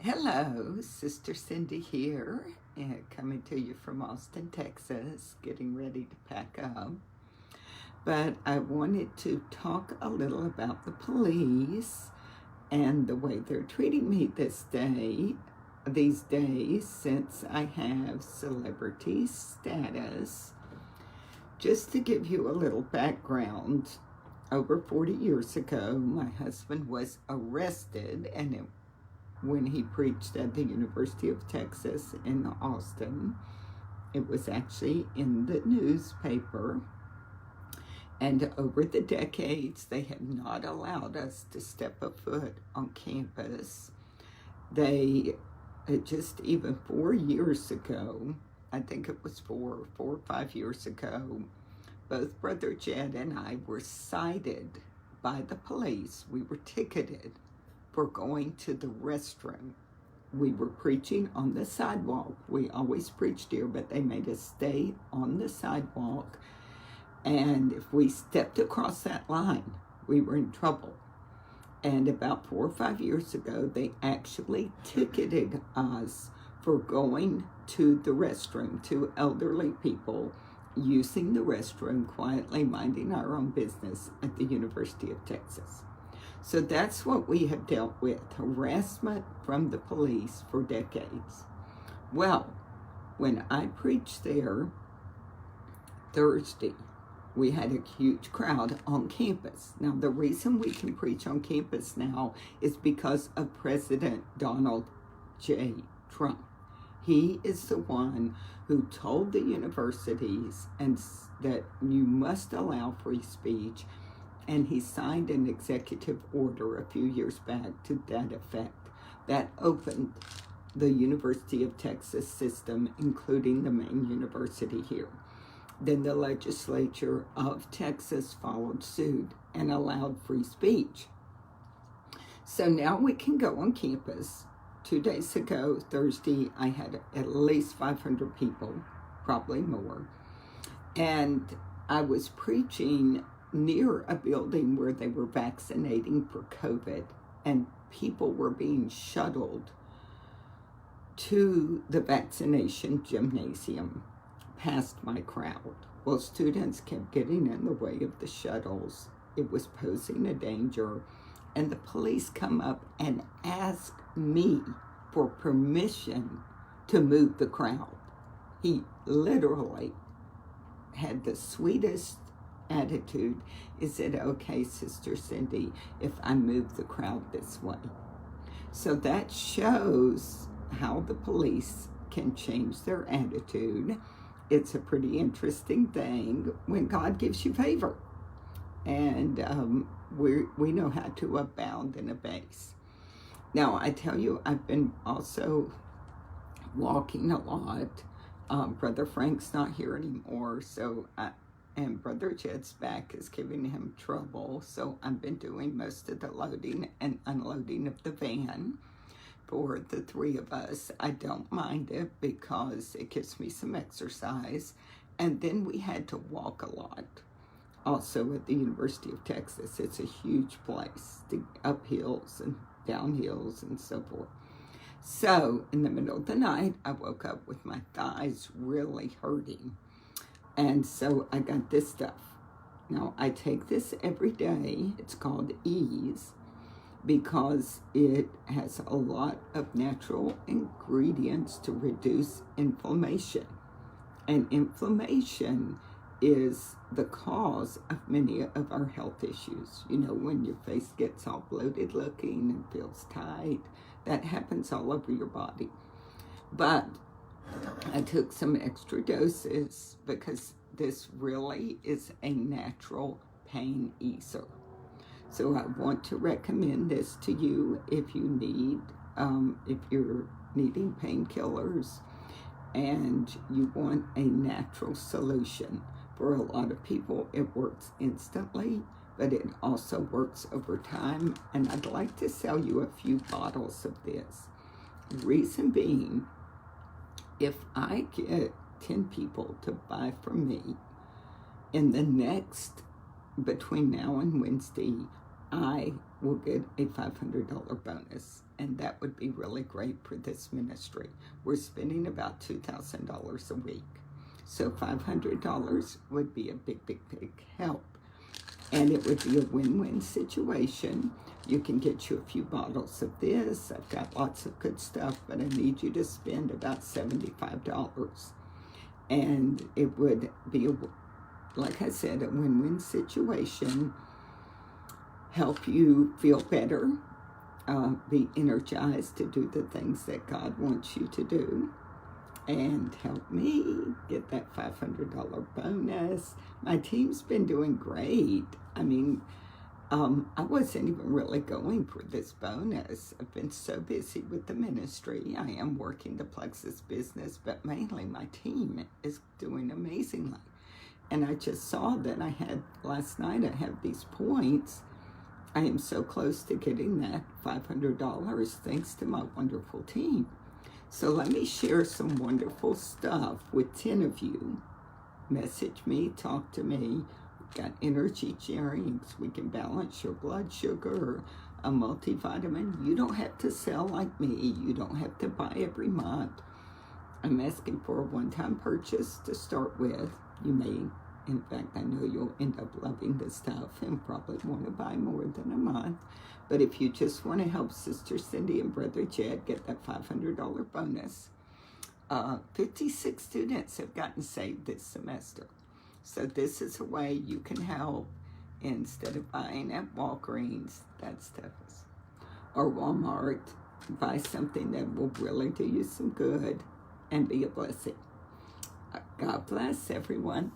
Hello, Sister Cindy here, coming to you from Austin, Texas, getting ready to pack up. But I wanted to talk a little about the police and the way they're treating me these days, since I have celebrity status. Just to give you a little background, over 40 years ago, my husband was arrested, and when he preached at the University of Texas in Austin. It was actually in the newspaper. And over the decades, they have not allowed us to step a foot on campus. They just even 4 years ago, I think it was 4 or 5 years ago, both Brother Jed and I were cited by the police. We were ticketed for going to the restroom. We were preaching on the sidewalk. We always preached here, but they made us stay on the sidewalk. And if we stepped across that line, we were in trouble. And about 4 or 5 years ago, they actually ticketed us for going to the restroom, to elderly people using the restroom, quietly minding our own business at the University of Texas. So that's what we have dealt with, harassment from the police for decades. Well, when I preached there Thursday, we had a huge crowd on campus. Now, the reason we can preach on campus now is because of President Donald J. Trump. He is the one who told the universities that you must allow free speech, and he signed an executive order a few years back to that effect. That opened the University of Texas system, including the main university here. Then the legislature of Texas followed suit and allowed free speech. So now we can go on campus. 2 days ago, Thursday, I had at least 500 people, probably more. And I was preaching near a building where they were vaccinating for COVID, and people were being shuttled to the vaccination gymnasium past my crowd. Well, students kept getting in the way of the shuttles. It was posing a danger, and the police come up and ask me for permission to move the crowd. He literally had the sweetest attitude. Is it okay, Sister Cindy, if I move the crowd this way? So that shows how the police can change their attitude. It's a pretty interesting thing when God gives you favor. And we know how to abound and abase. Now, I tell you, I've been also walking a lot. Brother Frank's not here anymore, and Brother Jed's back is giving him trouble, so I've been doing most of the loading and unloading of the van for the three of us. I don't mind it because it gives me some exercise. And then we had to walk a lot. Also at the University of Texas, it's a huge place, up hills and down hills and so forth. So in the middle of the night, I woke up with my thighs really hurting. And so I got this stuff. Now, I take this every day. It's called Ease, because it has a lot of natural ingredients to reduce inflammation. And inflammation is the cause of many of our health issues. You know, when your face gets all bloated looking and feels tight, that happens all over your body. But I took some extra doses because this really is a natural pain easer. So I want to recommend this to you if you need, if you're needing painkillers and you want a natural solution. For a lot of people, it works instantly, but it also works over time. And I'd like to sell you a few bottles of this. Reason being, if I get 10 people to buy from me in the next, between now and Wednesday, I will get a $500 bonus, and that would be really great for this ministry. We're spending about $2,000 a week, so $500 would be a big help, and it would be a win-win situation. You can get you a few bottles of this. I've got lots of good stuff, but I need you to spend about $75, and it would be, like I said, a win-win situation. Help you feel better, be energized to do the things that God wants you to do, and help me get that $500 bonus. My team's been doing great. I mean, I wasn't even really going for this bonus. I've been so busy with the ministry. I am working the Plexus business, but mainly my team is doing amazingly. And I just saw that last night I had these points. I am so close to getting that $500 thanks to my wonderful team. So let me share some wonderful stuff with 10 of you. Message me, talk to me. We've got energy drinks. We can balance your blood sugar, a multivitamin. You don't have to sell like me. You don't have to buy every month. I'm asking for a one-time purchase to start with. You may, in fact, I know you'll end up loving the stuff and probably want to buy more than a month. But if you just want to help Sister Cindy and Brother Jed get that $500 bonus, 56 students have gotten saved this semester. So this is a way you can help instead of buying at Walgreens, that stuff is, or Walmart. Buy something that will really do you some good and be a blessing. God bless everyone.